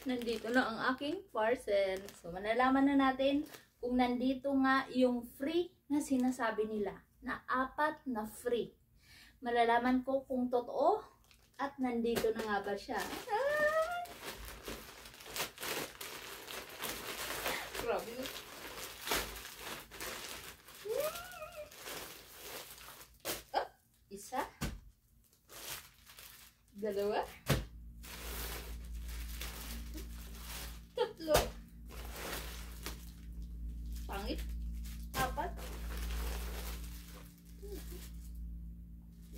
nandito na ang aking parcel. So, malalaman na natin kung nandito nga yung free na sinasabi nila. Na 4 na free. Malalaman ko kung totoo at nandito na nga ba siya. Ah! Grabe. Oh, isa. Dalawa. Tatlo. Pangit. 4. 5.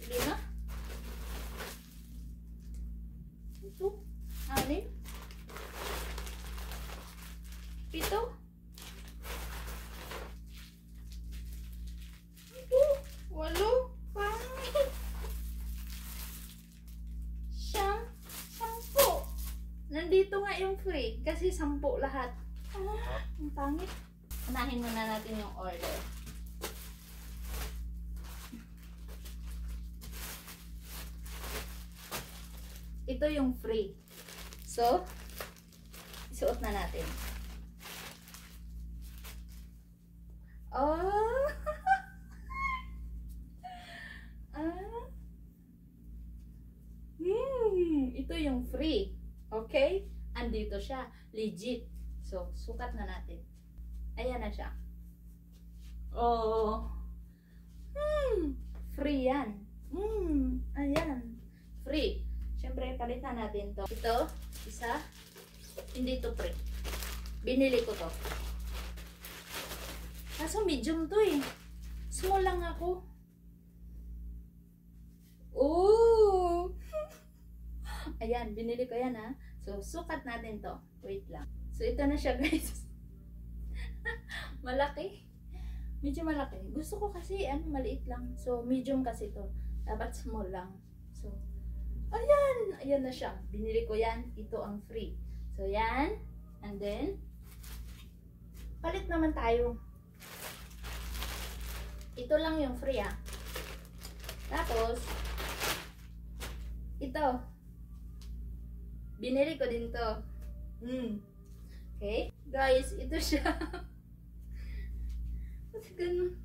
Ito. 6. 7. Ito. 8. Pangit. 9. 10. Nandito nga yung free. Kasi 10 lahat. Ah, ang pangit. Unahin muna natin yung order. Ito yung free. So, isuot na natin. Oh! Ito yung free. Okay? Andito siya. Legit. So, sukat na natin. Ayan na siya. Oh! Free yan. Ayan. Free. Siyempre, palitan natin to. Ito, isa. Hindi to free. Binili ko to. Kaso medium to eh. Small lang ako. Oh! Ayan, binili ko yan ha. So, sukat natin to. Wait lang. So, ito na siya guys. Malaki. Medyo malaki. Gusto ko kasi, maliit lang. So, medium kasi to. Dapat small lang. So, ayan. Ayan na siya. Binili ko yan. Ito ang free. So, yan. And then, palit naman tayo. Ito lang yung free ah. Tapos, ito. Binili ko din to. Okay? Guys, ito siya. Kasi ganun.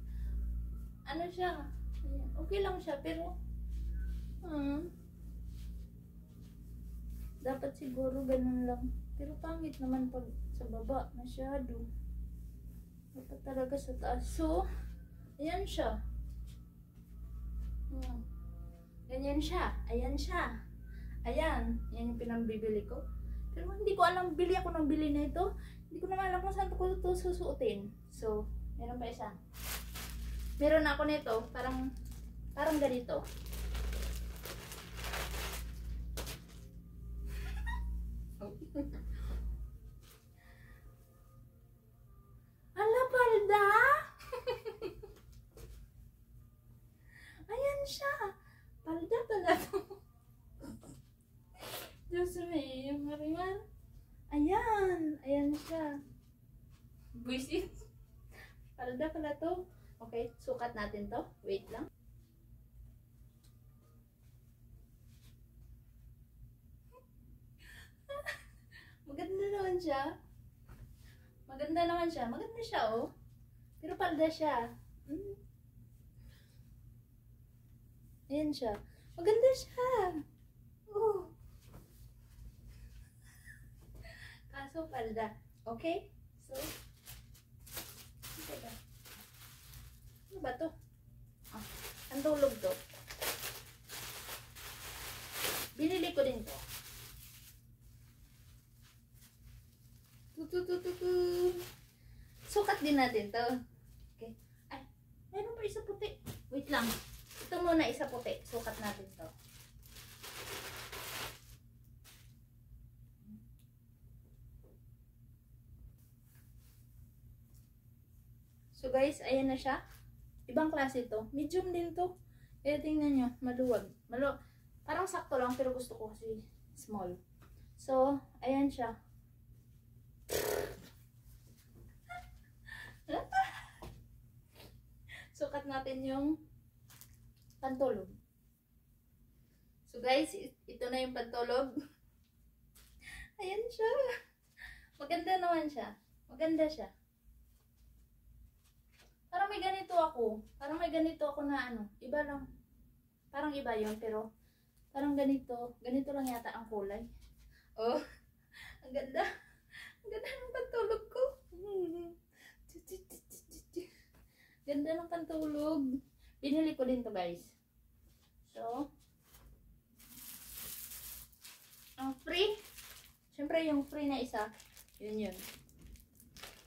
Ano siya? Ayan. Okay lang siya, pero dapat siguro ganun lang. Pero pangit naman pag sa baba. Masyado. Dapat talaga sa taas. So, ayan siya. Ganyan siya. Ayan siya. Ayan. Yan yung pinambibili ko. Pero hindi ko alam, bili ako ng bili na ito. Hindi ko naman alam kung saan ko ito susuotin. So, meron pa isa. Meron ako nito. Parang ganito. Ala, palda! Ayan siya. Palda pala to. Diyos me, yung maringan. Ayan. Ayan siya. Buisit. Palda pala to. Okay, sukat natin to. Wait lang. Maganda naman siya. Maganda naman siya. Maganda siya, oh. Pero palda siya. Ayan siya. Maganda siya. Oh. Kaso palda. Okay? So, ano ba to? Ang tulog to. Binili ko din to. Sukat din natin to. Okay. Ay, meron pa isa puti. Wait lang. Ito muna isa puti. Sukat natin to. So guys, ayan na siya. Ibang klase to. Medium din to. Kaya tingnan nyo, maluwag. Parang sakto lang pero gusto ko kasi small. So, ayan siya. Sukat natin yung pantulog. So guys, ito na yung pantulog. Ayan siya. Maganda naman siya. Maganda siya. Parang may ganito ako. Parang may ganito ako na ano. Iba lang. Parang iba yun, pero parang ganito. Ganito lang yata ang kulay. Oh, ang ganda. Ang ganda ng pantulog ko. Ganda ng pantulog. Binili ko din to, guys. So, ang free. Siyempre, yung free na isa. Yun.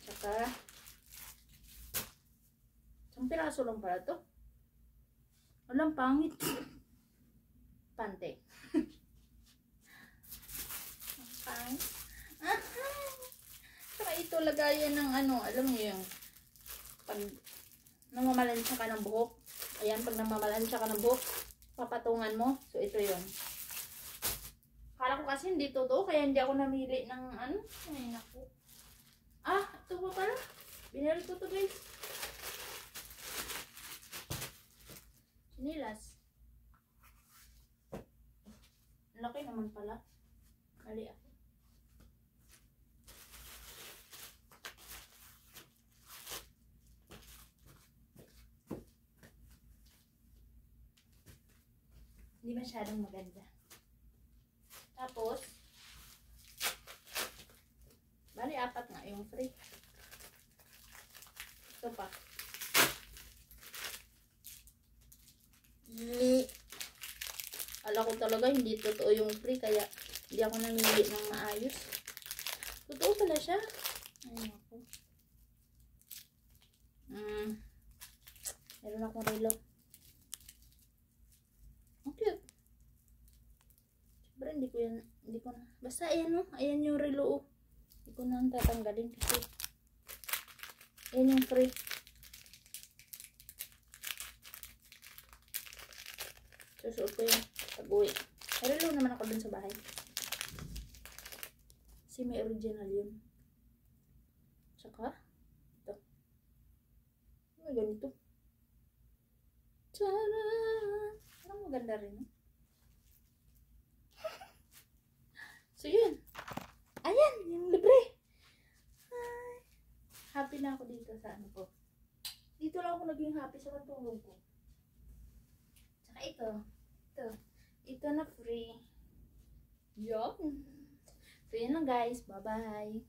Tsaka, isang piraso lang pala to. Walang pangit. Pante. Pangit. Saka ito lagayan ng ano, alam niyo yung pag namamalansya ka ng buhok. Ayan, pag namamalansya ka ng buhok, papatungan mo. So, ito yun. Akala ko kasi hindi totoo, kaya hindi ako namili ng ano. Ay, naku. Ah, ito pa pala. Binili ko to, guys. Sinilas. Laki naman pala. Mali ako. Hindi masyadong maganda. Tapos, bali 4 nga yung free. Ito pa. Ala ko talaga hindi totoo yung free, kaya hindi ako namili ng maayos. Totoo pala siya. Ay, ako. Meron akong relo. Okay. Siyempre, hindi ko na. Basta ayan o, ayan yung relo o. Hindi ko na tatanggalin kasi ayan yung free. Susuot ko yung pag-uwi. May relo naman ako dun sa bahay. Kasi may original yun. Tsaka, ito. May ganito. Tcharan! Parang maganda rin. So, yun. Ayan, yung libre. Ay. Happy na ako dito sa ano ko. Dito lang ako naging happy sa pantulog ko. Tsaka ito. Ito na free. Yun. So, yun lang guys. Bye-bye.